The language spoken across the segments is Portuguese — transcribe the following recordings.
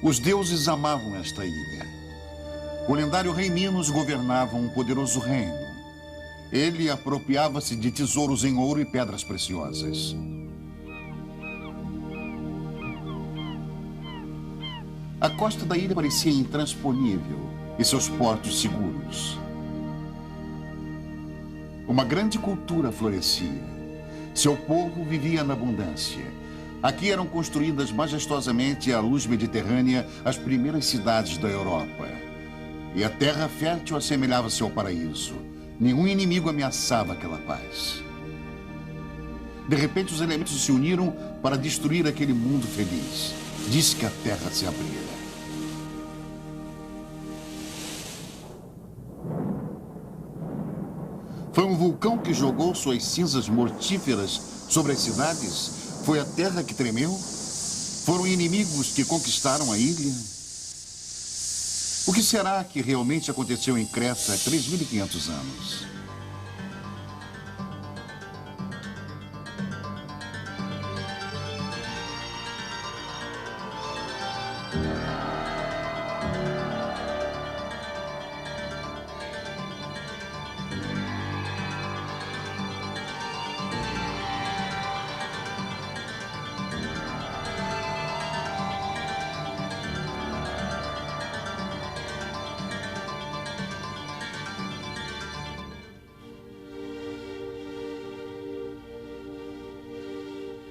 Os deuses amavam esta ilha. O lendário rei Minos governava um poderoso reino. Ele apropriava-se de tesouros em ouro e pedras preciosas. A costa da ilha parecia intransponível e seus portos seguros. Uma grande cultura florescia. Seu povo vivia na abundância. Aqui eram construídas majestosamente à luz mediterrânea as primeiras cidades da Europa. E a terra fértil assemelhava-se ao paraíso. Nenhum inimigo ameaçava aquela paz. De repente, os elementos se uniram para destruir aquele mundo feliz. Disse que a terra se abrira. Foi um vulcão que jogou suas cinzas mortíferas sobre as cidades? Foi a terra que tremeu? Foram inimigos que conquistaram a ilha? O que será que realmente aconteceu em Creta há 3.500 anos?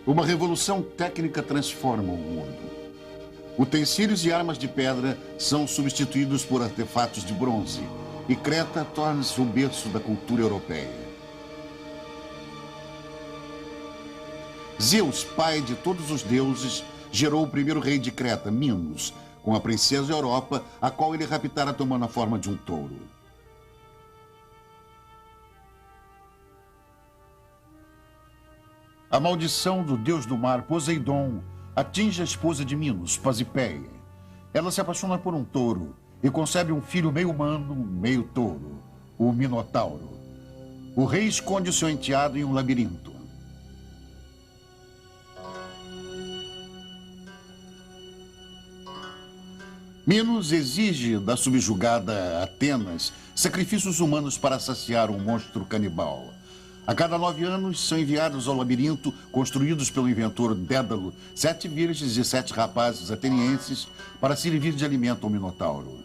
Uma revolução técnica transforma o mundo. Utensílios e armas de pedra são substituídos por artefatos de bronze, e Creta torna-se o berço da cultura europeia. Zeus, pai de todos os deuses, gerou o primeiro rei de Creta, Minos, com a princesa Europa, a qual ele raptara tomando a forma de um touro. A maldição do deus do mar, Poseidon, atinge a esposa de Minos, Pasipéia. Ela se apaixona por um touro e concebe um filho meio humano, meio touro, o Minotauro. O rei esconde o seu enteado em um labirinto. Minos exige da subjugada Atenas sacrifícios humanos para saciar um monstro canibal. A cada 9 anos são enviados ao labirinto, construídos pelo inventor Dédalo, 7 virgens e 7 rapazes atenienses para servir de alimento ao Minotauro.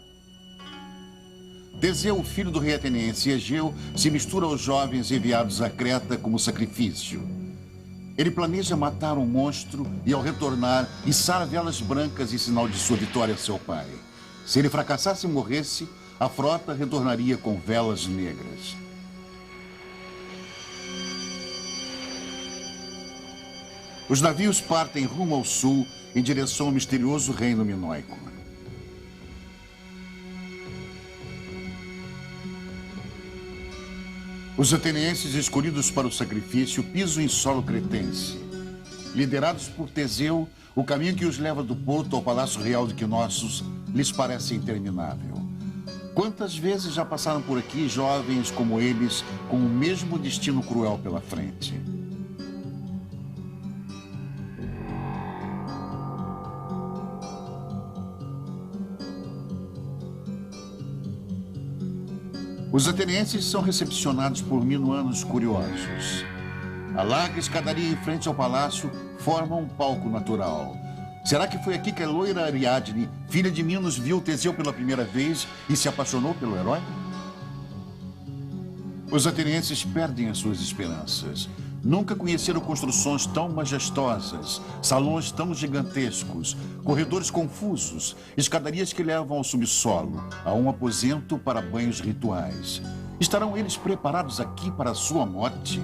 Teseu, filho do rei ateniense Egeu, se mistura aos jovens enviados a Creta como sacrifício. Ele planeja matar um monstro e, ao retornar, içar velas brancas em sinal de sua vitória a seu pai. Se ele fracassasse e morresse, a frota retornaria com velas negras. Os navios partem rumo ao sul, em direção ao misterioso reino minoico. Os atenienses escolhidos para o sacrifício pisam em solo cretense. Liderados por Teseu, o caminho que os leva do porto ao Palácio Real de Quinossos lhes parece interminável. Quantas vezes já passaram por aqui jovens como eles, com o mesmo destino cruel pela frente? Os atenienses são recepcionados por minuanos curiosos. A larga escadaria em frente ao palácio forma um palco natural. Será que foi aqui que a loira Ariadne, filha de Minos, viu Teseu pela primeira vez e se apaixonou pelo herói? Os atenienses perdem as suas esperanças. Nunca conheceram construções tão majestosas, salões tão gigantescos, corredores confusos, escadarias que levam ao subsolo, a um aposento para banhos rituais. Estarão eles preparados aqui para a sua morte?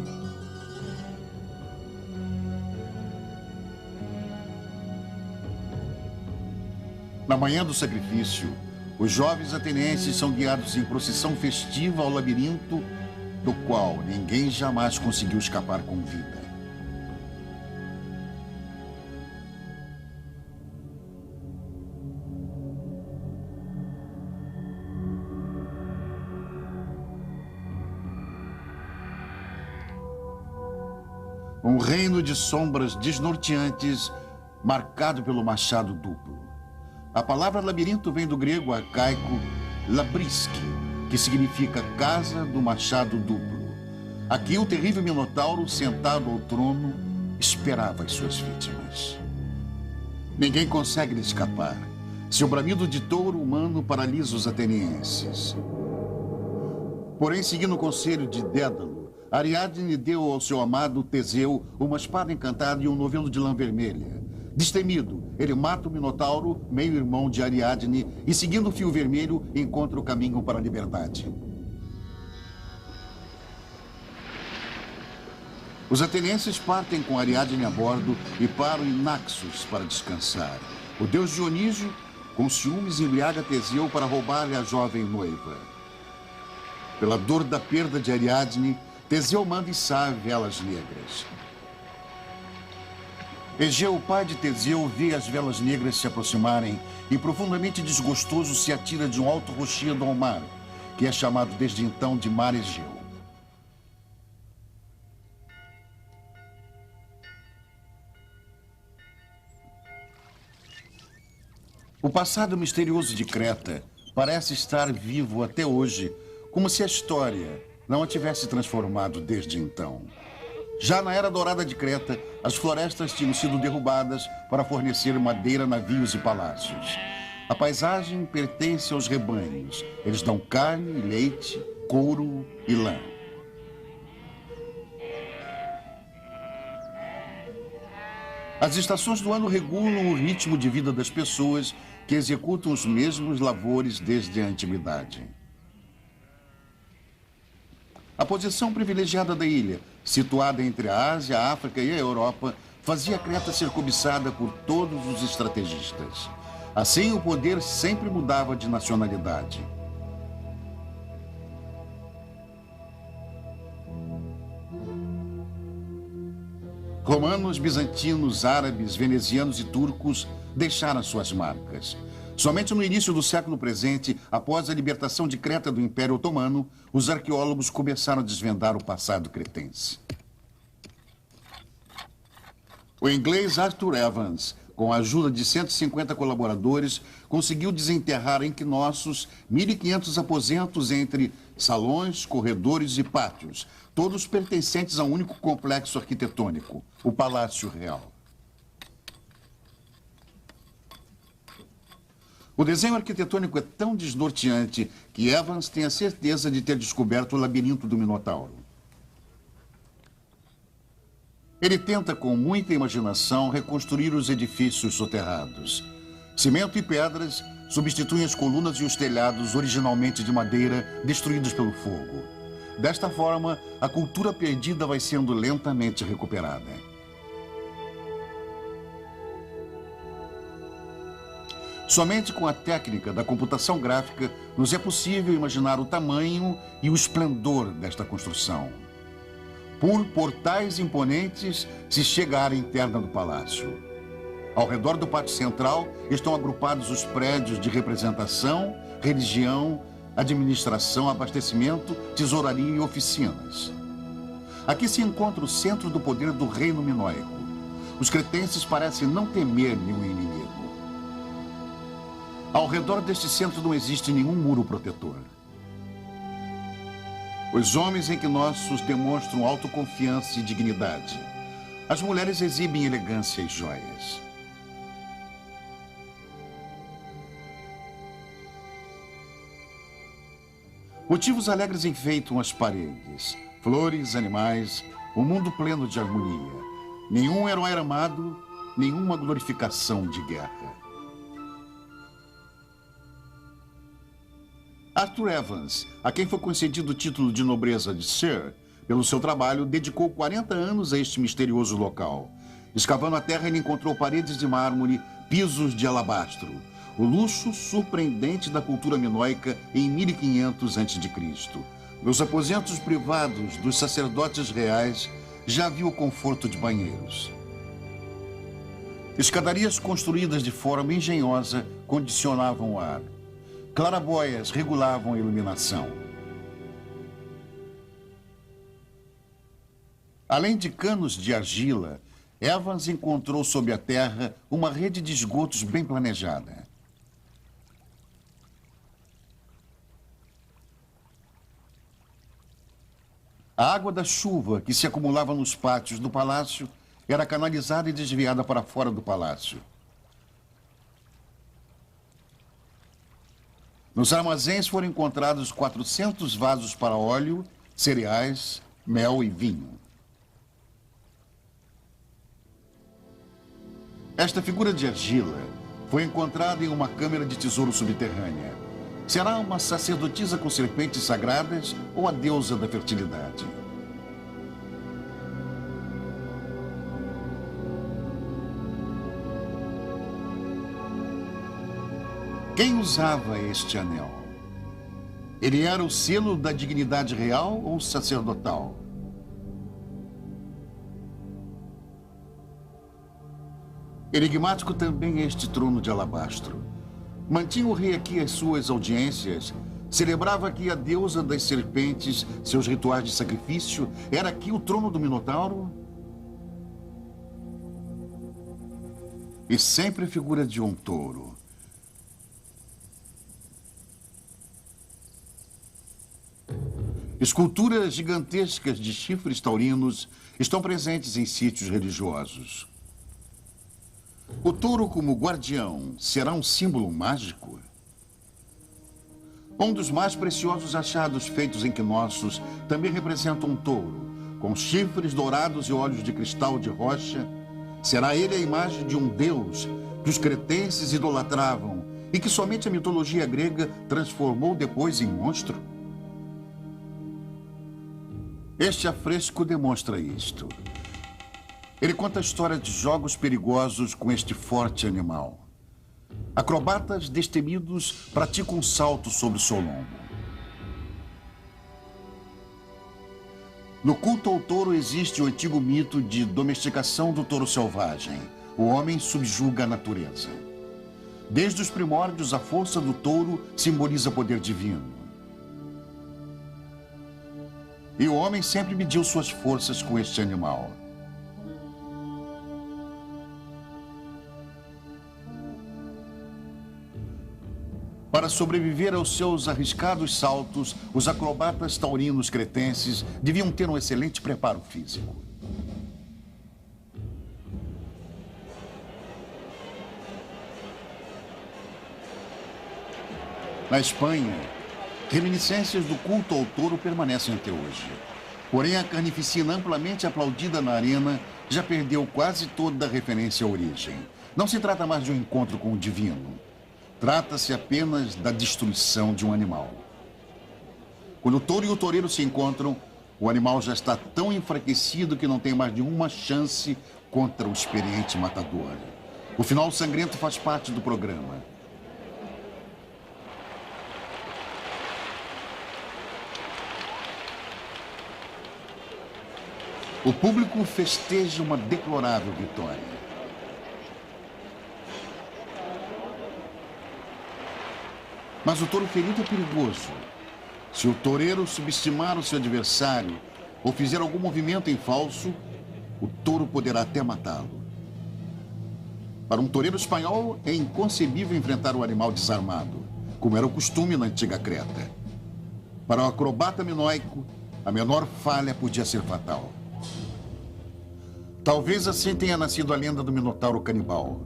Na manhã do sacrifício, os jovens atenienses são guiados em procissão festiva ao labirinto, do qual ninguém jamais conseguiu escapar com vida. Um reino de sombras desnorteantes, marcado pelo machado duplo. A palavra labirinto vem do grego arcaico labriske, que significa casa do machado duplo. Aqui o terrível Minotauro, sentado ao trono, esperava as suas vítimas. Ninguém consegue lhe escapar. Seu bramido de touro humano paralisa os atenienses. Porém, seguindo o conselho de Dédalo, Ariadne deu ao seu amado Teseu uma espada encantada e um novelo de lã vermelha. Destemido, ele mata o Minotauro, meio-irmão de Ariadne, e seguindo o fio vermelho, encontra o caminho para a liberdade. Os atenienses partem com Ariadne a bordo e param em Naxos para descansar. O deus Dionísio, com ciúmes, embriaga Teseu para roubar-lhe a jovem noiva. Pela dor da perda de Ariadne, Teseu manda içar velas negras. Egeu, o pai de Teseu, vê as velas negras se aproximarem e, profundamente desgostoso, se atira de um alto rochedo ao mar, que é chamado desde então de Mar Egeu. O passado misterioso de Creta parece estar vivo até hoje, como se a história não a tivesse transformado desde então. Já na Era Dourada de Creta, as florestas tinham sido derrubadas para fornecer madeira, navios e palácios. A paisagem pertence aos rebanhos. Eles dão carne, leite, couro e lã. As estações do ano regulam o ritmo de vida das pessoas que executam os mesmos lavores desde a antiguidade. A posição privilegiada da ilha, situada entre a Ásia, a África e a Europa, fazia Creta ser cobiçada por todos os estrategistas. Assim, o poder sempre mudava de nacionalidade. Romanos, bizantinos, árabes, venezianos e turcos deixaram suas marcas. Somente no início do século presente, após a libertação de Creta do Império Otomano, os arqueólogos começaram a desvendar o passado cretense. O inglês Arthur Evans, com a ajuda de 150 colaboradores, conseguiu desenterrar em Quinossos 1.500 aposentos entre salões, corredores e pátios, todos pertencentes a um único complexo arquitetônico, o Palácio Real. O desenho arquitetônico é tão desnorteante que Evans tem a certeza de ter descoberto o labirinto do Minotauro. Ele tenta, com muita imaginação, reconstruir os edifícios soterrados. Cimento e pedras substituem as colunas e os telhados, originalmente de madeira, destruídos pelo fogo. Desta forma, a cultura perdida vai sendo lentamente recuperada. Somente com a técnica da computação gráfica nos é possível imaginar o tamanho e o esplendor desta construção. Por portais imponentes se chega à área interna do palácio. Ao redor do pátio central estão agrupados os prédios de representação, religião, administração, abastecimento, tesouraria e oficinas. Aqui se encontra o centro do poder do reino minoico. Os cretenses parecem não temer nenhum inimigo. Ao redor deste centro não existe nenhum muro protetor. Os homens equinócios demonstram autoconfiança e dignidade. As mulheres exibem elegância e joias. Motivos alegres enfeitam as paredes. Flores, animais, um mundo pleno de harmonia. Nenhum herói armado, nenhuma glorificação de guerra. Arthur Evans, a quem foi concedido o título de nobreza de Sir, pelo seu trabalho, dedicou 40 anos a este misterioso local. Escavando a terra, ele encontrou paredes de mármore, pisos de alabastro. O luxo surpreendente da cultura minoica em 1500 a.C. Nos aposentos privados dos sacerdotes reais já havia o conforto de banheiros. Escadarias construídas de forma engenhosa condicionavam o ar. Claraboias regulavam a iluminação. Além de canos de argila, Evans encontrou sob a terra uma rede de esgotos bem planejada. A água da chuva que se acumulava nos pátios do palácio era canalizada e desviada para fora do palácio. Nos armazéns foram encontrados 400 vasos para óleo, cereais, mel e vinho. Esta figura de argila foi encontrada em uma câmara de tesouro subterrânea. Será uma sacerdotisa com serpentes sagradas ou a deusa da fertilidade? Quem usava este anel? Ele era o selo da dignidade real ou sacerdotal? Enigmático também é este trono de alabastro. Mantinha o rei aqui as suas audiências, celebrava aqui a deusa das serpentes, seus rituais de sacrifício. Era aqui o trono do Minotauro? E sempre a figura de um touro. Esculturas gigantescas de chifres taurinos estão presentes em sítios religiosos. O touro como guardião será um símbolo mágico? Um dos mais preciosos achados feitos em equinócios também representa um touro, com chifres dourados e olhos de cristal de rocha. Será ele a imagem de um deus que os cretenses idolatravam e que somente a mitologia grega transformou depois em monstro? Este afresco demonstra isto. Ele conta a história de jogos perigosos com este forte animal. Acrobatas destemidos praticam um salto sobre o seu lombo. No culto ao touro existe o antigo mito de domesticação do touro selvagem. O homem subjuga a natureza. Desde os primórdios, a força do touro simboliza poder divino. E o homem sempre mediu suas forças com este animal. Para sobreviver aos seus arriscados saltos, os acrobatas taurinos cretenses deviam ter um excelente preparo físico. Na Espanha, reminiscências do culto ao touro permanecem até hoje. Porém, a carnificina amplamente aplaudida na arena já perdeu quase toda a referência à origem. Não se trata mais de um encontro com o divino. Trata-se apenas da destruição de um animal. Quando o touro e o toureiro se encontram, o animal já está tão enfraquecido que não tem mais nenhuma chance contra o experiente matador. O final sangrento faz parte do programa. O público festeja uma deplorável vitória. Mas o touro ferido é perigoso. Se o toureiro subestimar o seu adversário ou fizer algum movimento em falso, o touro poderá até matá-lo. Para um toureiro espanhol, é inconcebível enfrentar o animal desarmado, como era o costume na antiga Creta. Para o acrobata minoico, a menor falha podia ser fatal. Talvez assim tenha nascido a lenda do Minotauro canibal.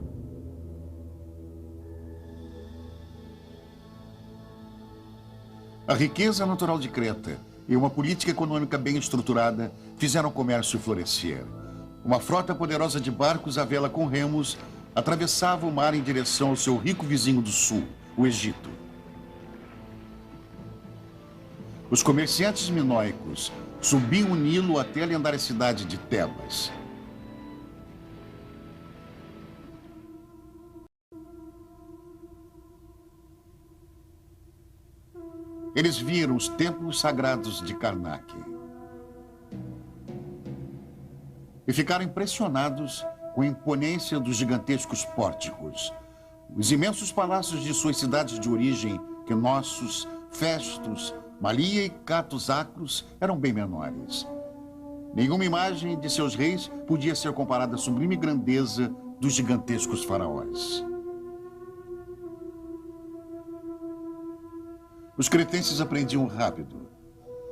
A riqueza natural de Creta e uma política econômica bem estruturada fizeram o comércio florescer. Uma frota poderosa de barcos à vela com remos atravessava o mar em direção ao seu rico vizinho do sul, o Egito. Os comerciantes minoicos subiam o Nilo até a lendária cidade de Tebas. Eles viram os templos sagrados de Karnak e ficaram impressionados com a imponência dos gigantescos pórticos. Os imensos palácios de suas cidades de origem, Knossos, Festos, Malia e Catos Acros, eram bem menores. Nenhuma imagem de seus reis podia ser comparada à sublime grandeza dos gigantescos faraós. Os cretenses aprendiam rápido.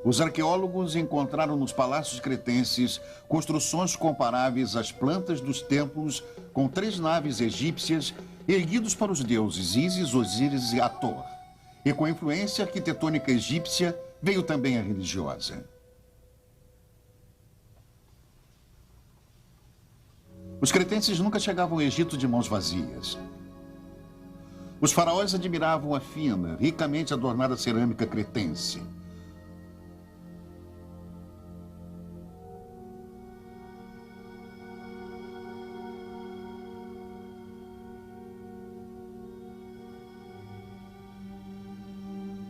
Os arqueólogos encontraram nos palácios cretenses construções comparáveis às plantas dos templos com 3 naves egípcias erguidos para os deuses Ísis, Osíris e Hathor. E com a influência arquitetônica egípcia veio também a religiosa. Os cretenses nunca chegavam ao Egito de mãos vazias. Os faraós admiravam a fina, ricamente adornada cerâmica cretense.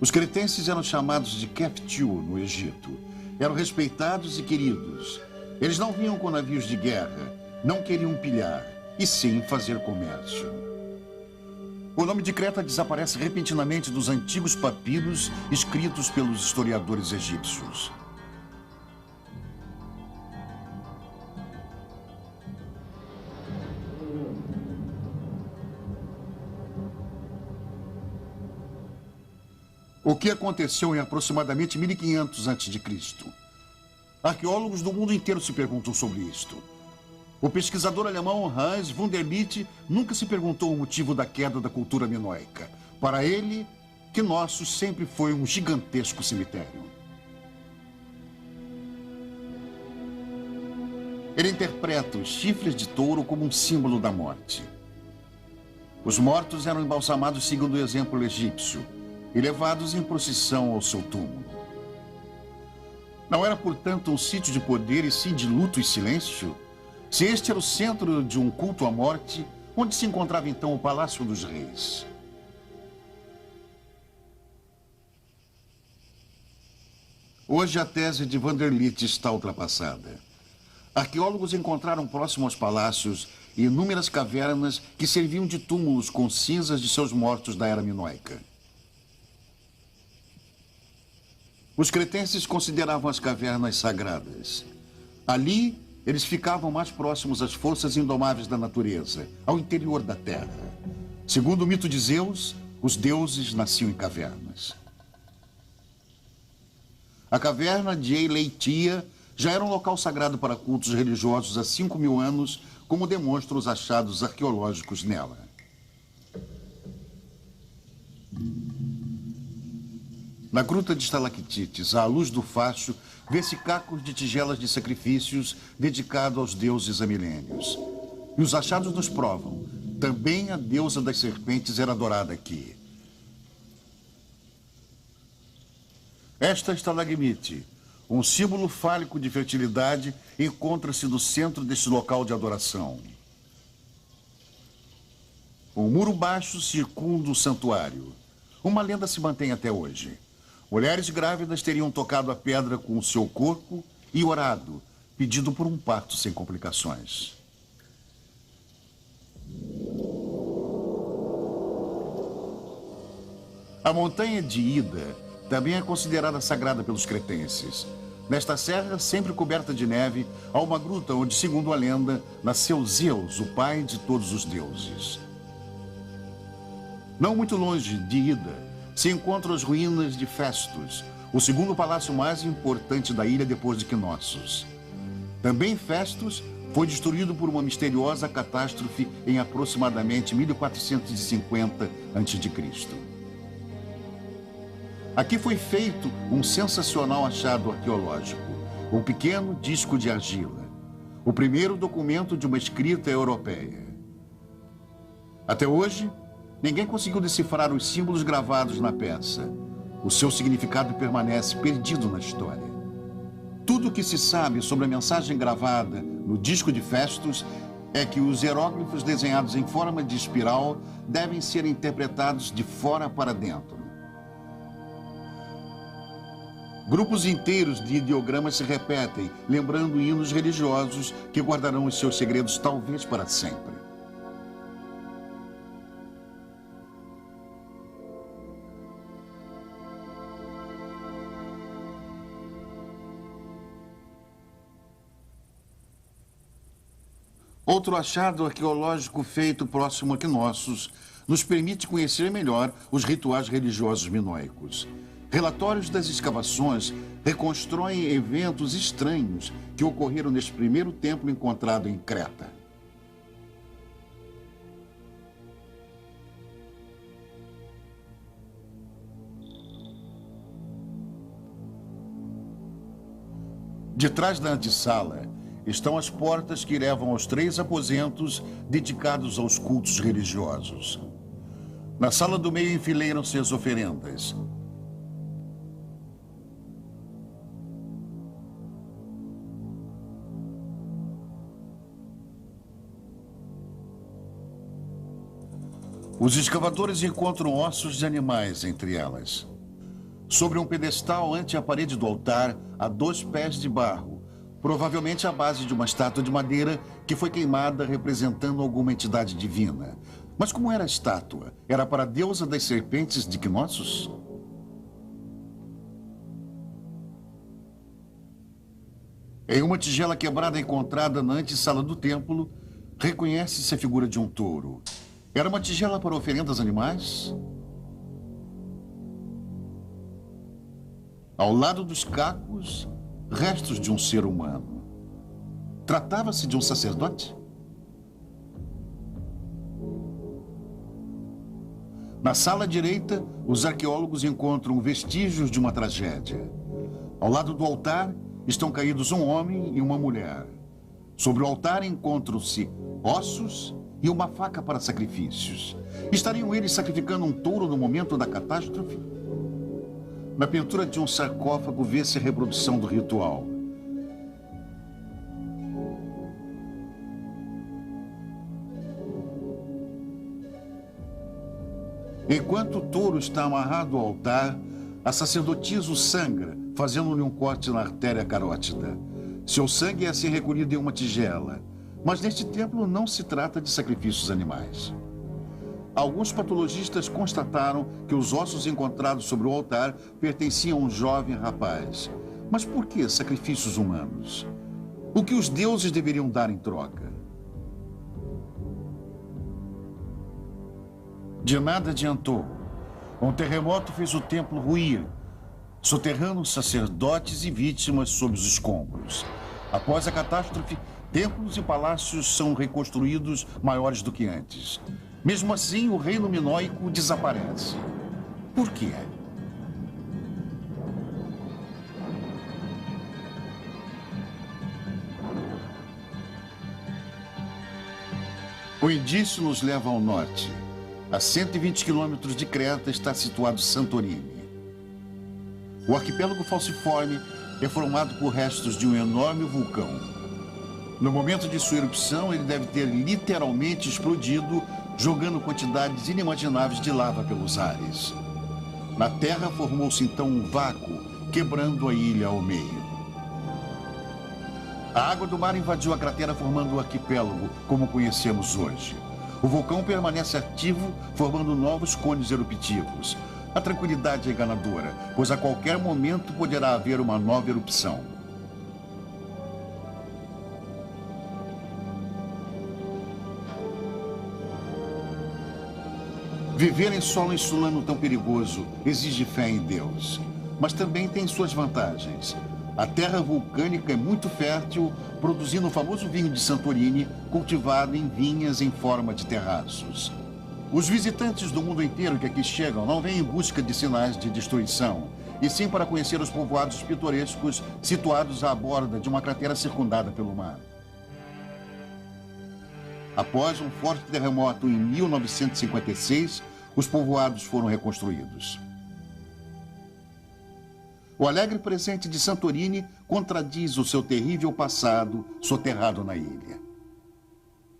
Os cretenses eram chamados de Keftiu no Egito. Eram respeitados e queridos. Eles não vinham com navios de guerra, não queriam pilhar, e sim fazer comércio. O nome de Creta desaparece repentinamente dos antigos papiros escritos pelos historiadores egípcios. O que aconteceu em aproximadamente 1500 a.C.? Arqueólogos do mundo inteiro se perguntam sobre isto. O pesquisador alemão Hans Wunderlich nunca se perguntou o motivo da queda da cultura minoica. Para ele, Knossos sempre foi um gigantesco cemitério. Ele interpreta os chifres de touro como um símbolo da morte. Os mortos eram embalsamados segundo o exemplo egípcio e levados em procissão ao seu túmulo. Não era, portanto, um sítio de poder e sim de luto e silêncio? Se este era o centro de um culto à morte, onde se encontrava então o Palácio dos Reis? Hoje a tese de Wunderlich está ultrapassada. Arqueólogos encontraram próximo aos palácios inúmeras cavernas que serviam de túmulos com cinzas de seus mortos da era minoica. Os cretenses consideravam as cavernas sagradas. Ali, eles ficavam mais próximos às forças indomáveis da natureza, ao interior da terra. Segundo o mito de Zeus, os deuses nasciam em cavernas. A caverna de Eileitia já era um local sagrado para cultos religiosos há 5.000 anos, como demonstram os achados arqueológicos nela. Na gruta de estalactites, à luz do facho, vê-se cacos de tigelas de sacrifícios dedicados aos deuses há milênios. E os achados nos provam, também a deusa das serpentes era adorada aqui. Esta estalagmite, um símbolo fálico de fertilidade, encontra-se no centro deste local de adoração. Um muro baixo circunda o santuário. Uma lenda se mantém até hoje. Mulheres grávidas teriam tocado a pedra com o seu corpo e orado, pedido por um parto sem complicações. A montanha de Ida também é considerada sagrada pelos cretenses. Nesta serra, sempre coberta de neve, há uma gruta onde, segundo a lenda, nasceu Zeus, o pai de todos os deuses. Não muito longe de Ida, se encontram as ruínas de Festus, o segundo palácio mais importante da ilha depois de Knossos. Também Festus foi destruído por uma misteriosa catástrofe em aproximadamente 1450 a.C. Aqui foi feito um sensacional achado arqueológico, um pequeno disco de argila, o primeiro documento de uma escrita europeia. Até hoje, ninguém conseguiu decifrar os símbolos gravados na peça. O seu significado permanece perdido na história. Tudo o que se sabe sobre a mensagem gravada no disco de Festus é que os hieróglifos desenhados em forma de espiral devem ser interpretados de fora para dentro. Grupos inteiros de ideogramas se repetem, lembrando hinos religiosos que guardarão os seus segredos talvez para sempre. Outro achado arqueológico feito próximo a Knossos nos permite conhecer melhor os rituais religiosos minoicos. Relatórios das escavações reconstroem eventos estranhos que ocorreram neste primeiro templo encontrado em Creta. De trás da antessala estão as portas que levam aos 3 aposentos dedicados aos cultos religiosos. Na sala do meio enfileiram-se as oferendas. Os escavadores encontram ossos de animais entre elas. Sobre um pedestal ante a parede do altar, há 2 pés de barro, provavelmente a base de uma estátua de madeira que foi queimada representando alguma entidade divina. Mas como era a estátua? Era para a deusa das serpentes de Knossos? Em uma tigela quebrada encontrada na antessala do templo, reconhece-se a figura de um touro. Era uma tigela para oferendas animais? Ao lado dos cacos, restos de um ser humano. Tratava-se de um sacerdote? Na sala direita, os arqueólogos encontram vestígios de uma tragédia. Ao lado do altar, estão caídos um homem e uma mulher. Sobre o altar encontram-se ossos e uma faca para sacrifícios. Estariam eles sacrificando um touro no momento da catástrofe? Na pintura de um sarcófago vê-se a reprodução do ritual. Enquanto o touro está amarrado ao altar, a sacerdotisa o sangra, fazendo-lhe um corte na artéria carótida. Seu sangue é assim recolhido em uma tigela. Mas neste templo não se trata de sacrifícios animais. Alguns patologistas constataram que os ossos encontrados sobre o altar pertenciam a um jovem rapaz. Mas por que sacrifícios humanos? O que os deuses deveriam dar em troca? De nada adiantou. Um terremoto fez o templo ruir, soterrando sacerdotes e vítimas sob os escombros. Após a catástrofe, templos e palácios são reconstruídos maiores do que antes. Mesmo assim, o reino minoico desaparece. Por quê? O indício nos leva ao norte. A 120 quilômetros de Creta está situado Santorini. O arquipélago falciforme é formado por restos de um enorme vulcão. No momento de sua erupção, ele deve ter literalmente explodido, jogando quantidades inimagináveis de lava pelos ares. Na Terra formou-se então um vácuo, quebrando a ilha ao meio. A água do mar invadiu a cratera, formando o arquipélago como conhecemos hoje. O vulcão permanece ativo, formando novos cones eruptivos. A tranquilidade é enganadora, pois a qualquer momento poderá haver uma nova erupção. Viver em solo insulano tão perigoso exige fé em Deus, mas também tem suas vantagens. A terra vulcânica é muito fértil, produzindo o famoso vinho de Santorini, cultivado em vinhas em forma de terraços. Os visitantes do mundo inteiro que aqui chegam não vêm em busca de sinais de destruição, e sim para conhecer os povoados pitorescos situados à borda de uma cratera circundada pelo mar. Após um forte terremoto em 1956, os povoados foram reconstruídos. O alegre presente de Santorini contradiz o seu terrível passado soterrado na ilha.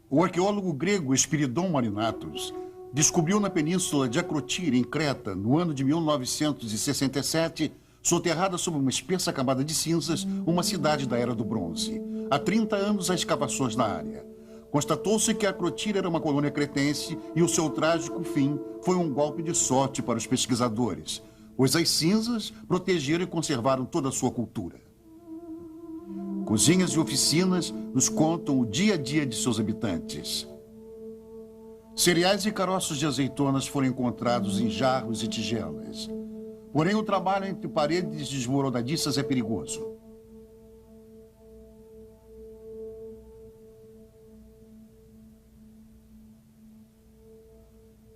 O arqueólogo grego Espiridon Marinatos descobriu na península de Akrotiri, em Creta, no ano de 1967, soterrada sob uma espessa camada de cinzas, uma cidade da Era do Bronze. Há 30 anos há escavações na área. Constatou-se que Akrotiri era uma colônia cretense e o seu trágico fim foi um golpe de sorte para os pesquisadores, pois as cinzas protegeram e conservaram toda a sua cultura. Cozinhas e oficinas nos contam o dia a dia de seus habitantes. Cereais e caroços de azeitonas foram encontrados em jarros e tigelas. Porém, o trabalho entre paredes desmoronadiças é perigoso.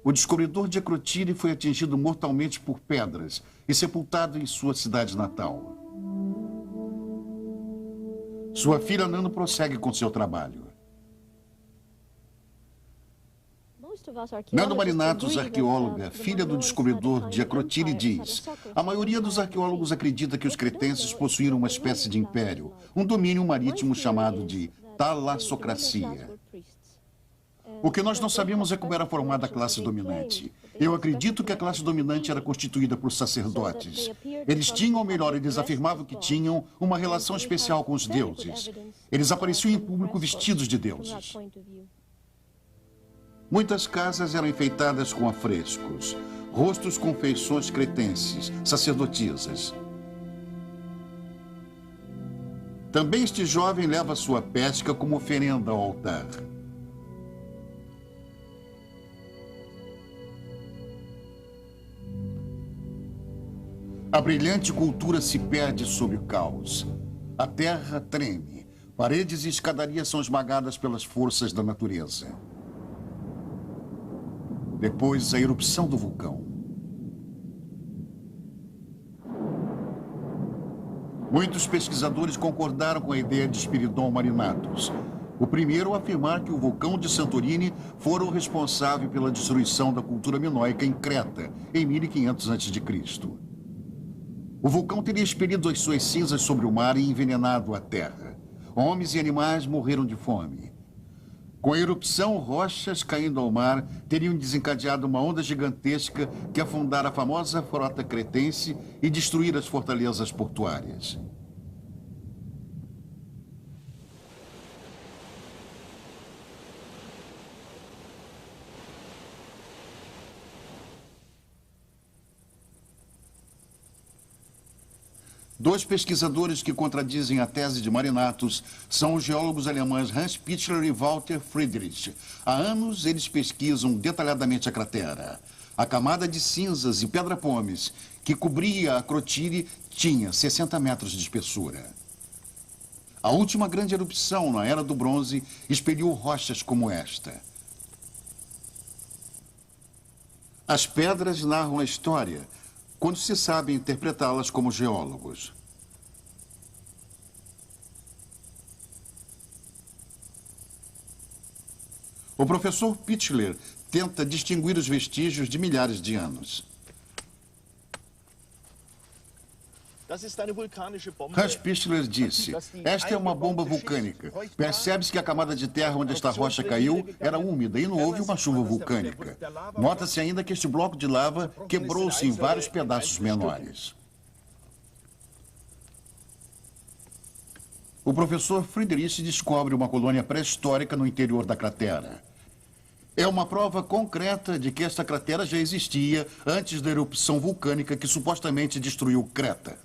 O descobridor de Akrotiri foi atingido mortalmente por pedras e sepultado em sua cidade natal. Sua filha Nano prossegue com seu trabalho. Nano Marinatos, arqueóloga, filha do descobridor de Akrotiri, diz: a maioria dos arqueólogos acredita que os cretenses possuíram uma espécie de império, um domínio marítimo chamado de talassocracia. O que nós não sabemos é como era formada a classe dominante. Eu acredito que a classe dominante era constituída por sacerdotes. Eles tinham, ou melhor, eles afirmavam que tinham uma relação especial com os deuses. Eles apareciam em público vestidos de deuses. Muitas casas eram enfeitadas com afrescos, rostos com feições cretenses, sacerdotisas. Também este jovem leva sua pesca como oferenda ao altar. A brilhante cultura se perde sob o caos. A terra treme. Paredes e escadarias são esmagadas pelas forças da natureza. Depois, a erupção do vulcão. Muitos pesquisadores concordaram com a ideia de Espiridon Marinatos. O primeiro a afirmar que o vulcão de Santorini fora o responsável pela destruição da cultura minoica em Creta, em 1500 a.C. O vulcão teria expelido as suas cinzas sobre o mar e envenenado a terra. Homens e animais morreram de fome. Com a erupção, rochas caindo ao mar teriam desencadeado uma onda gigantesca que afundara a famosa frota cretense e destruir as fortalezas portuárias. Dois pesquisadores que contradizem a tese de Marinatos são os geólogos alemães Hans Pichler e Walter Friedrich. Há anos, eles pesquisam detalhadamente a cratera. A camada de cinzas e pedra-pomes que cobria a Akrotiri tinha 60 metros de espessura. A última grande erupção na Era do Bronze expeliu rochas como esta. As pedras narram a história quando se sabe interpretá-las como geólogos. O professor Pichler tenta distinguir os vestígios de milhares de anos. Hans Pichler disse: esta é uma bomba vulcânica. Percebe-se que a camada de terra onde esta rocha caiu era úmida e não houve uma chuva vulcânica. Nota-se ainda que este bloco de lava quebrou-se em vários pedaços menores. O professor Friedrich descobre uma colônia pré-histórica no interior da cratera. É uma prova concreta de que esta cratera já existia antes da erupção vulcânica que supostamente destruiu Creta.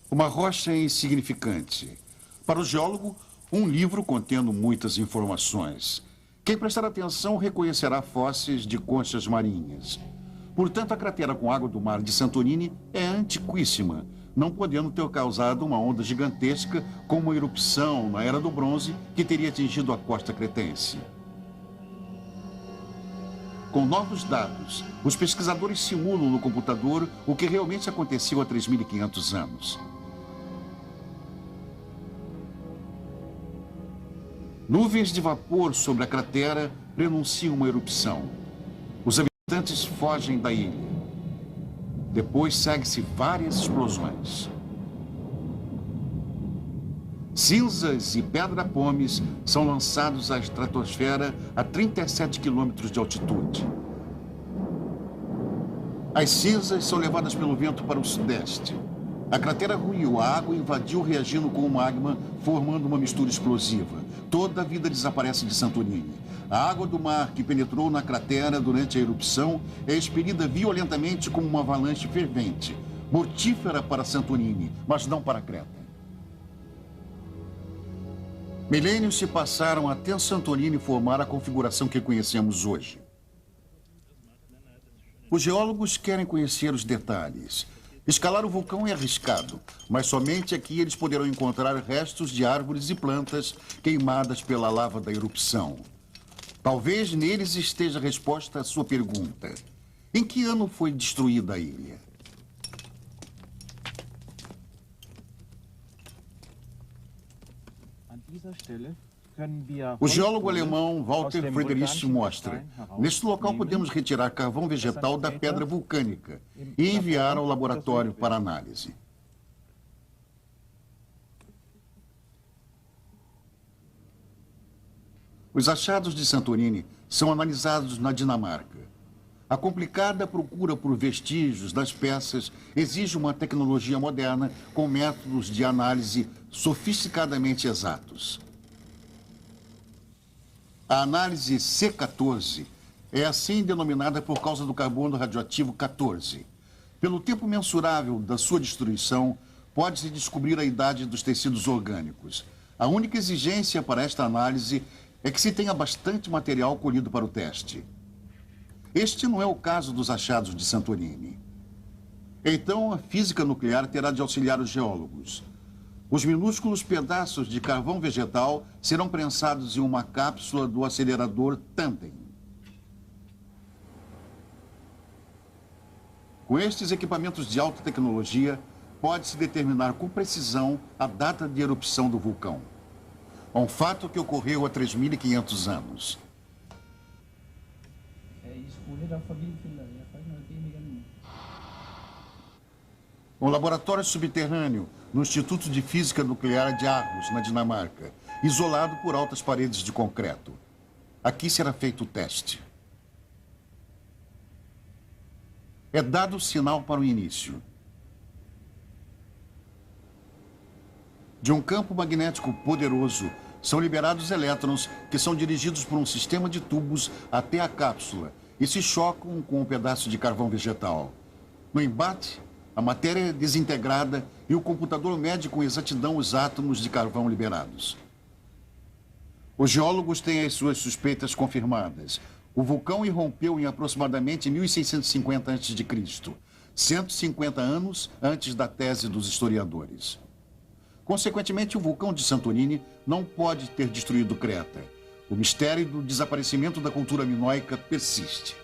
Uma rocha insignificante. Para o geólogo, um livro contendo muitas informações. Quem prestar atenção reconhecerá fósseis de conchas marinhas. Portanto, a cratera com água do mar de Santorini é antiquíssima, não podendo ter causado uma onda gigantesca como uma erupção na Era do Bronze que teria atingido a costa cretense. Com novos dados, os pesquisadores simulam no computador o que realmente aconteceu há 3.500 anos. Nuvens de vapor sobre a cratera prenunciam uma erupção. Os habitantes fogem da ilha. Depois segue-se várias explosões. Cinzas e pedra-pomes são lançados à estratosfera a 37 quilômetros de altitude. As cinzas são levadas pelo vento para o sudeste. A cratera ruiu, a água invadiu reagindo com o magma, formando uma mistura explosiva. Toda a vida desaparece de Santorini. A água do mar que penetrou na cratera durante a erupção é expelida violentamente como uma avalanche fervente, mortífera para Santorini, mas não para Creta. Milênios se passaram até Santorini formar a configuração que conhecemos hoje. Os geólogos querem conhecer os detalhes. Escalar o vulcão é arriscado, mas somente aqui eles poderão encontrar restos de árvores e plantas queimadas pela lava da erupção. Talvez neles esteja a resposta à sua pergunta. Em que ano foi destruída a ilha? O geólogo alemão Walter Friedrich mostra: neste local podemos retirar carvão vegetal da pedra vulcânica e enviar ao laboratório para análise. Os achados de Santorini são analisados na Dinamarca. A complicada procura por vestígios das peças exige uma tecnologia moderna com métodos de análise sofisticadamente exatos. A análise C14 é assim denominada por causa do carbono radioativo 14. Pelo tempo mensurável da sua destruição, pode-se descobrir a idade dos tecidos orgânicos. A única exigência para esta análise é que se tenha bastante material colhido para o teste. Este não é o caso dos achados de Santorini. Então, a física nuclear terá de auxiliar os geólogos. Os minúsculos pedaços de carvão vegetal serão prensados em uma cápsula do acelerador Tandem. Com estes equipamentos de alta tecnologia, pode-se determinar com precisão a data de erupção do vulcão. Um fato que ocorreu há 3.500 anos. Um laboratório subterrâneo no Instituto de Física Nuclear de Aarhus, na Dinamarca, isolado por altas paredes de concreto. Aqui será feito o teste. É dado o sinal para o início. De um campo magnético poderoso, são liberados elétrons que são dirigidos por um sistema de tubos até a cápsula e se chocam com um pedaço de carvão vegetal. No embate, a matéria é desintegrada e o computador mede com exatidão os átomos de carvão liberados. Os geólogos têm as suas suspeitas confirmadas. O vulcão irrompeu em aproximadamente 1650 a.C., 150 anos antes da tese dos historiadores. Consequentemente, o vulcão de Santorini não pode ter destruído Creta. O mistério do desaparecimento da cultura minoica persiste.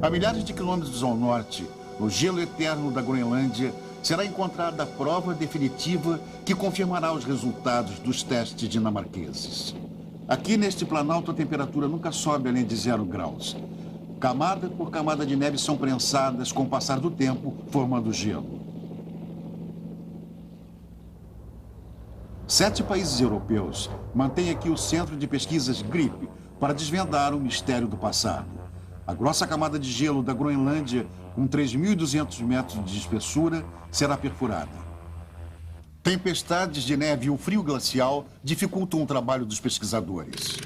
A milhares de quilômetros ao norte, no gelo eterno da Groenlândia, será encontrada a prova definitiva que confirmará os resultados dos testes dinamarqueses. Aqui neste planalto, a temperatura nunca sobe além de 0 graus. Camada por camada de neve são prensadas com o passar do tempo, formando gelo. 7 países europeus mantêm aqui o Centro de Pesquisas GRIP para desvendar o mistério do passado. A grossa camada de gelo da Groenlândia, com 3.200 metros de espessura, será perfurada. Tempestades de neve e o frio glacial dificultam o trabalho dos pesquisadores.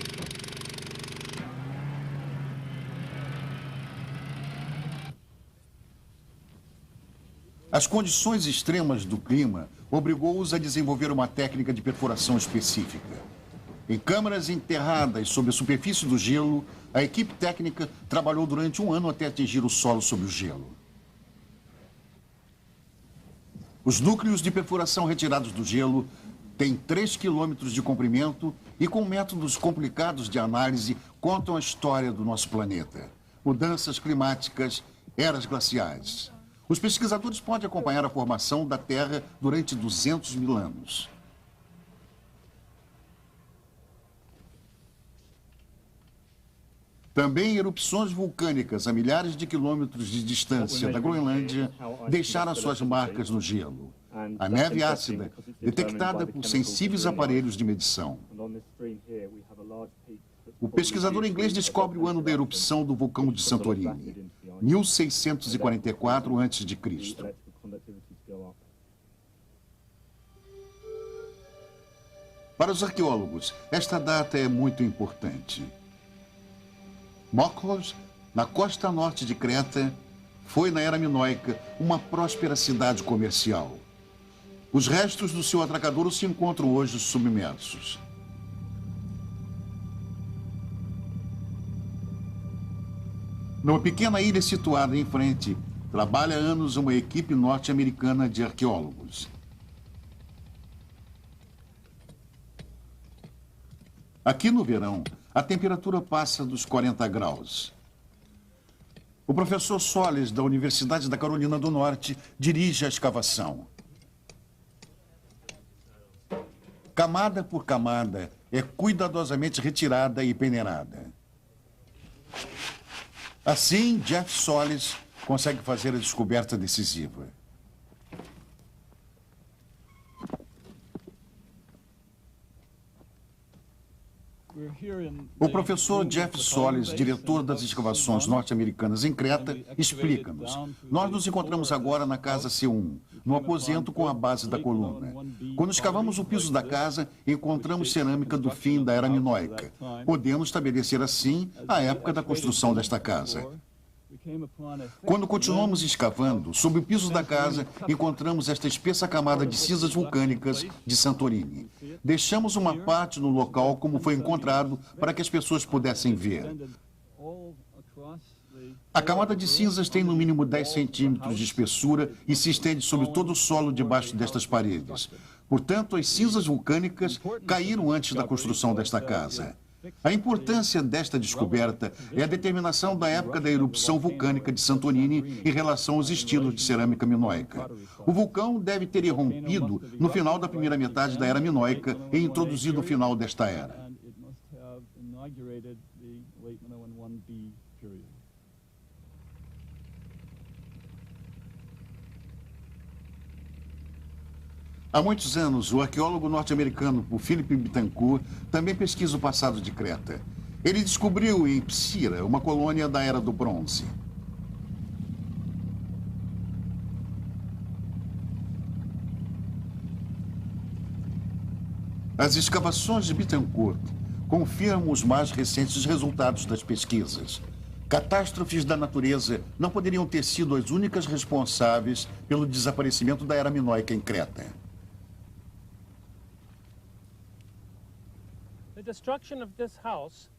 As condições extremas do clima obrigou-os a desenvolver uma técnica de perfuração específica. Em câmaras enterradas sob a superfície do gelo, a equipe técnica trabalhou durante um ano até atingir o solo sob o gelo. Os núcleos de perfuração retirados do gelo têm 3 quilômetros de comprimento e, com métodos complicados de análise, contam a história do nosso planeta. Mudanças climáticas, eras glaciais. Os pesquisadores podem acompanhar a formação da Terra durante 200 mil anos. Também erupções vulcânicas a milhares de quilômetros de distância da Groenlândia deixaram suas marcas no gelo. A neve ácida, detectada por sensíveis aparelhos de medição. O pesquisador inglês descobre o ano da erupção do vulcão de Santorini, 1644 a.C. Para os arqueólogos, esta data é muito importante. Mokros, na costa norte de Creta, foi, na era minoica, uma próspera cidade comercial. Os restos do seu atracadouro se encontram hoje submersos. Numa pequena ilha situada em frente, trabalha há anos uma equipe norte-americana de arqueólogos. Aqui no verão, a temperatura passa dos 40 graus. O professor Solis, da Universidade da Carolina do Norte, dirige a escavação. Camada por camada, é cuidadosamente retirada e peneirada. Assim, Jeff Solis consegue fazer a descoberta decisiva. O professor Jeff Solis, diretor das escavações norte-americanas em Creta, explica-nos. Nós nos encontramos agora na casa C1, no aposento com a base da coluna. Quando escavamos o piso da casa, encontramos cerâmica do fim da era minoica. Podemos estabelecer assim a época da construção desta casa. Quando continuamos escavando, sob o piso da casa, encontramos esta espessa camada de cinzas vulcânicas de Santorini. Deixamos uma parte no local como foi encontrado para que as pessoas pudessem ver. A camada de cinzas tem no mínimo 10 centímetros de espessura e se estende sobre todo o solo debaixo destas paredes. Portanto, as cinzas vulcânicas caíram antes da construção desta casa. A importância desta descoberta é a determinação da época da erupção vulcânica de Santorini em relação aos estilos de cerâmica minoica. O vulcão deve ter irrompido no final da primeira metade da era minoica e introduzido o final desta era. Há muitos anos, o arqueólogo norte-americano Philip Bittencourt também pesquisa o passado de Creta. Ele descobriu em Psira uma colônia da Era do Bronze. As escavações de Bittencourt confirmam os mais recentes resultados das pesquisas. Catástrofes da natureza não poderiam ter sido as únicas responsáveis pelo desaparecimento da Era minoica em Creta.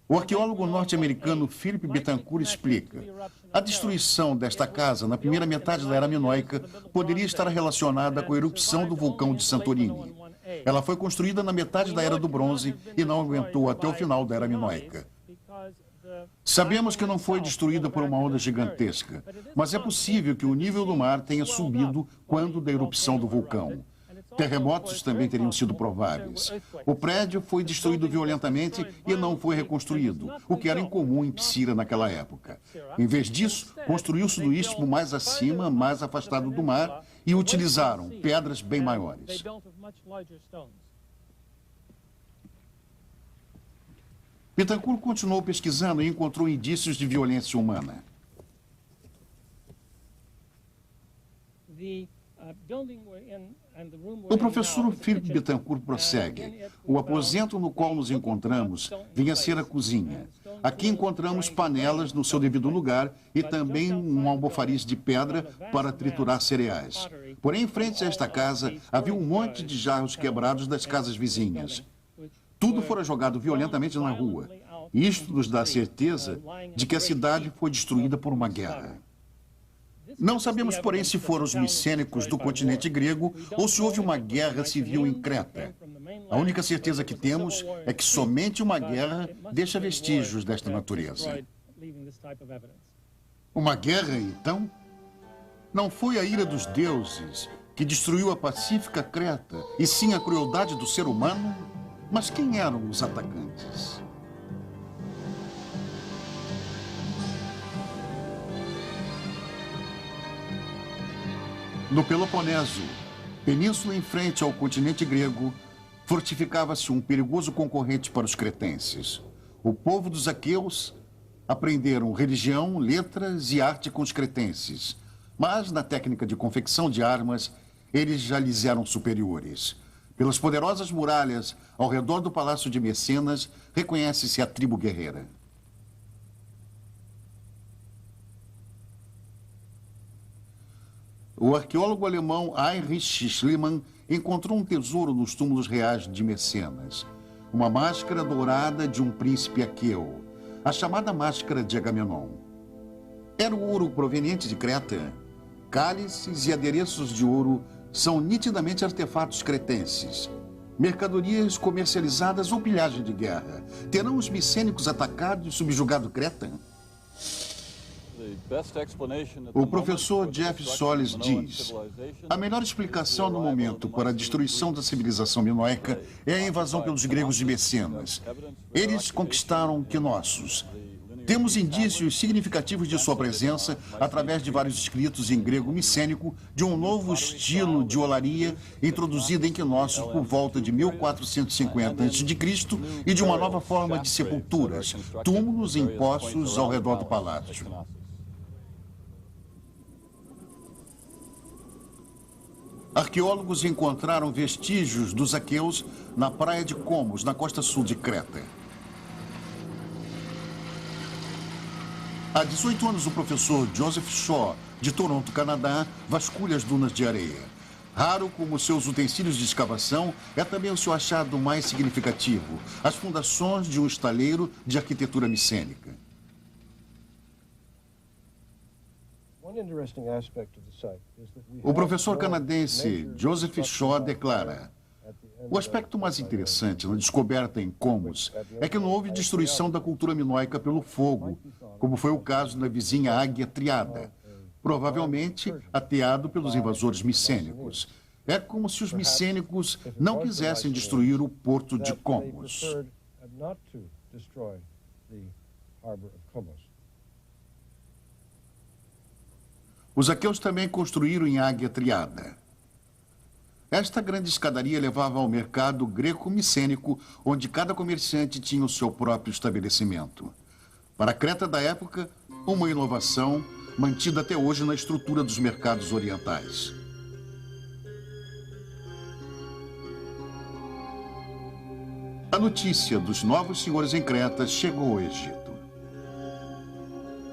O arqueólogo norte-americano Philip Bittencourt explica: a destruição desta casa na primeira metade da Era minoica poderia estar relacionada com a erupção do vulcão de Santorini. Ela foi construída na metade da Era do Bronze e não aguentou até o final da Era minoica. Sabemos que não foi destruída por uma onda gigantesca, mas é possível que o nível do mar tenha subido quando da erupção do vulcão. Terremotos também teriam sido prováveis. O prédio foi destruído violentamente e não foi reconstruído, o que era incomum em Psira naquela época. Em vez disso, construiu-se no istmo mais acima, mais afastado do mar, e utilizaram pedras bem maiores. Bittencourt continuou pesquisando e encontrou indícios de violência humana. O professor Philip Bittencourt prossegue. O aposento no qual nos encontramos vinha a ser a cozinha. Aqui encontramos panelas no seu devido lugar e também um almofariz de pedra para triturar cereais. Porém, em frente a esta casa, havia um monte de jarros quebrados das casas vizinhas. Tudo fora jogado violentamente na rua. Isto nos dá a certeza de que a cidade foi destruída por uma guerra. Não sabemos, porém, se foram os micênicos do continente grego ou se houve uma guerra civil em Creta. A única certeza que temos é que somente uma guerra deixa vestígios desta natureza. Uma guerra, então? Não foi a ira dos deuses que destruiu a pacífica Creta, e sim a crueldade do ser humano? Mas quem eram os atacantes? No Peloponeso, península em frente ao continente grego, fortificava-se um perigoso concorrente para os cretenses. O povo dos aqueus aprenderam religião, letras e arte com os cretenses. Mas, na técnica de confecção de armas, eles já lhes eram superiores. Pelas poderosas muralhas ao redor do palácio de Mecenas, reconhece-se a tribo guerreira. O arqueólogo alemão Heinrich Schliemann encontrou um tesouro nos túmulos reais de Mecenas. Uma máscara dourada de um príncipe aqueu, a chamada máscara de Agamenon. Era o ouro proveniente de Creta. Cálices e adereços de ouro são nitidamente artefatos cretenses. Mercadorias comercializadas ou pilhagem de guerra. Terão os micênicos atacado e subjugado Creta? O professor Jeff Solis diz: a melhor explicação no momento para a destruição da civilização minoica é a invasão pelos gregos de Mecenas. Eles conquistaram Knossos. Temos indícios significativos de sua presença através de vários escritos em grego micênico de um novo estilo de olaria introduzida em Knossos por volta de 1450 a.C. e de uma nova forma de sepulturas, túmulos em poços ao redor do palácio. Arqueólogos encontraram vestígios dos aqueus na praia de Comos, na costa sul de Creta. Há 18 anos, o professor Joseph Shaw, de Toronto, Canadá, vasculha as dunas de areia. Raro como seus utensílios de escavação, é também o seu achado mais significativo, as fundações de um estaleiro de arquitetura micênica. O professor canadense Joseph Shaw declara: o aspecto mais interessante na descoberta em Comos é que não houve destruição da cultura minoica pelo fogo, como foi o caso na vizinha Águia Triada, provavelmente ateado pelos invasores micênicos. É como se os micênicos não quisessem destruir o porto de Comos. Os aqueus também construíram em Águia Triada. Esta grande escadaria levava ao mercado greco-micênico, onde cada comerciante tinha o seu próprio estabelecimento. Para a Creta da época, uma inovação mantida até hoje na estrutura dos mercados orientais. A notícia dos novos senhores em Creta chegou ao Egito.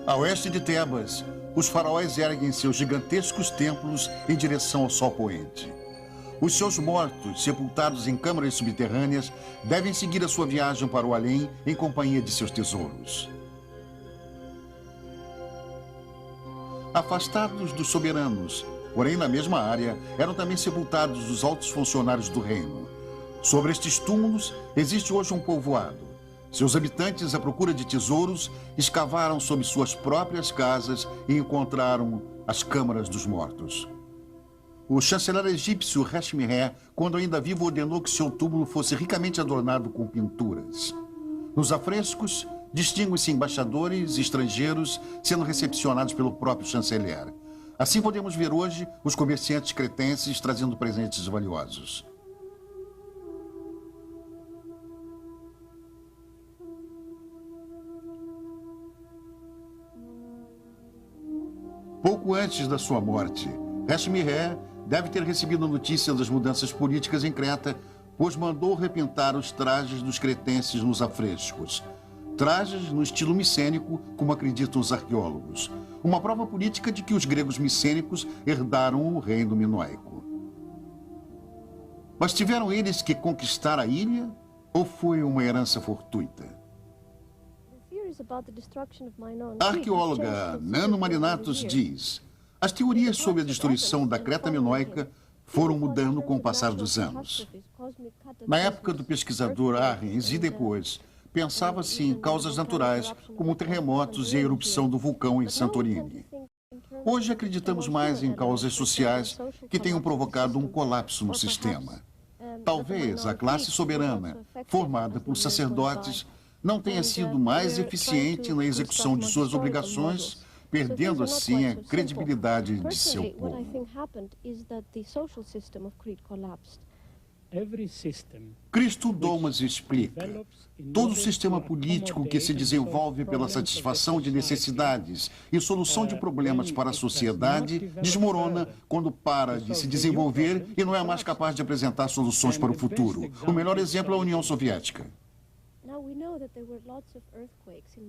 A oeste de Tebas, os faraós erguem seus gigantescos templos em direção ao sol poente. Os seus mortos, sepultados em câmaras subterrâneas, devem seguir a sua viagem para o além em companhia de seus tesouros. Afastados dos soberanos, porém na mesma área, eram também sepultados os altos funcionários do reino. Sobre estes túmulos existe hoje um povoado. Seus habitantes, à procura de tesouros, escavaram sob suas próprias casas e encontraram as câmaras dos mortos. O chanceler egípcio Hashemé, quando ainda vivo, ordenou que seu túmulo fosse ricamente adornado com pinturas. Nos afrescos, distinguem-se embaixadores estrangeiros sendo recepcionados pelo próprio chanceler. Assim podemos ver hoje os comerciantes cretenses trazendo presentes valiosos. pouco antes da sua morte, Hashmiré deve ter recebido a notícia das mudanças políticas em Creta, pois mandou repintar os trajes dos cretenses nos afrescos. Trajes no estilo micênico, como acreditam os arqueólogos. Uma prova política de que os gregos micênicos herdaram o reino minoico. Mas tiveram eles que conquistar a ilha ou foi uma herança fortuita? A arqueóloga Nano Marinatos diz: as teorias sobre a destruição da Creta minoica foram mudando com o passar dos anos. Na época do pesquisador Arens e depois, pensava-se em causas naturais, como terremotos e a erupção do vulcão em Santorini. Hoje acreditamos mais em causas sociais que tenham provocado um colapso no sistema. Talvez a classe soberana, formada por sacerdotes, não tenha sido mais eficiente na execução de suas obrigações, perdendo assim a credibilidade de seu povo. Cristo Domas explica: todo sistema político que se desenvolve pela satisfação de necessidades e solução de problemas para a sociedade desmorona quando para de se desenvolver e não é mais capaz de apresentar soluções para o futuro. O melhor exemplo é a União Soviética.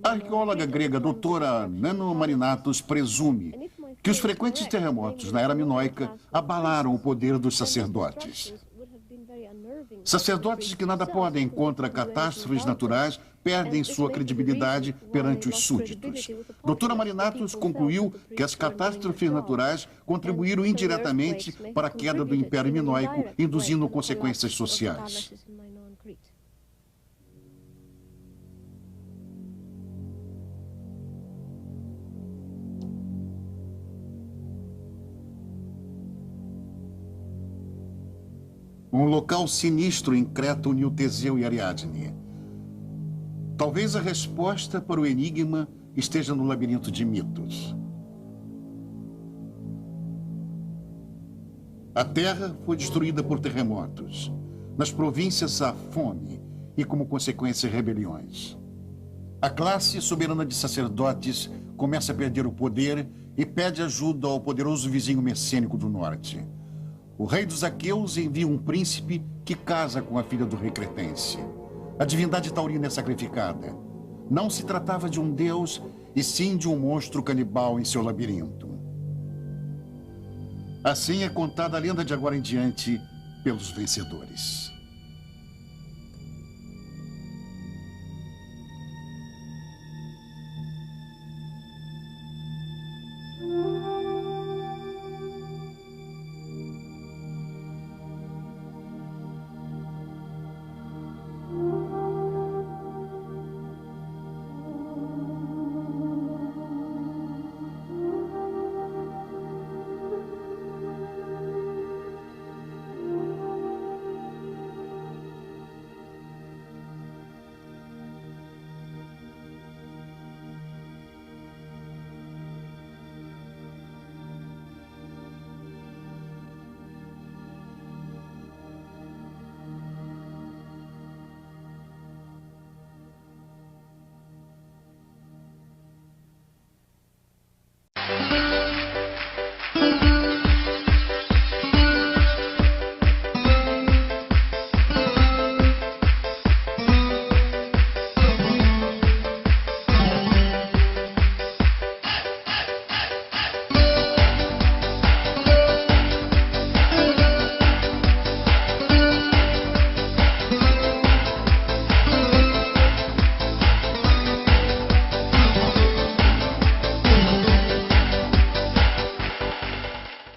A arqueóloga grega doutora Nano Marinatos presume que os frequentes terremotos na era minoica abalaram o poder dos sacerdotes. Sacerdotes que nada podem contra catástrofes naturais perdem sua credibilidade perante os súditos. Doutora Marinatos concluiu que as catástrofes naturais contribuíram indiretamente para a queda do Império Minoico, induzindo consequências sociais. Um local sinistro em Creta uniu Teseu e Ariadne. Talvez a resposta para o enigma esteja no labirinto de mitos. A terra foi destruída por terremotos. Nas províncias há fome e, como consequência, rebeliões. A classe soberana de sacerdotes começa a perder o poder e pede ajuda ao poderoso vizinho messênico do norte. O rei dos aqueus envia um príncipe que casa com a filha do rei cretense. A divindade taurina é sacrificada. Não se tratava de um deus, e sim de um monstro canibal em seu labirinto. Assim é contada a lenda de agora em diante pelos vencedores.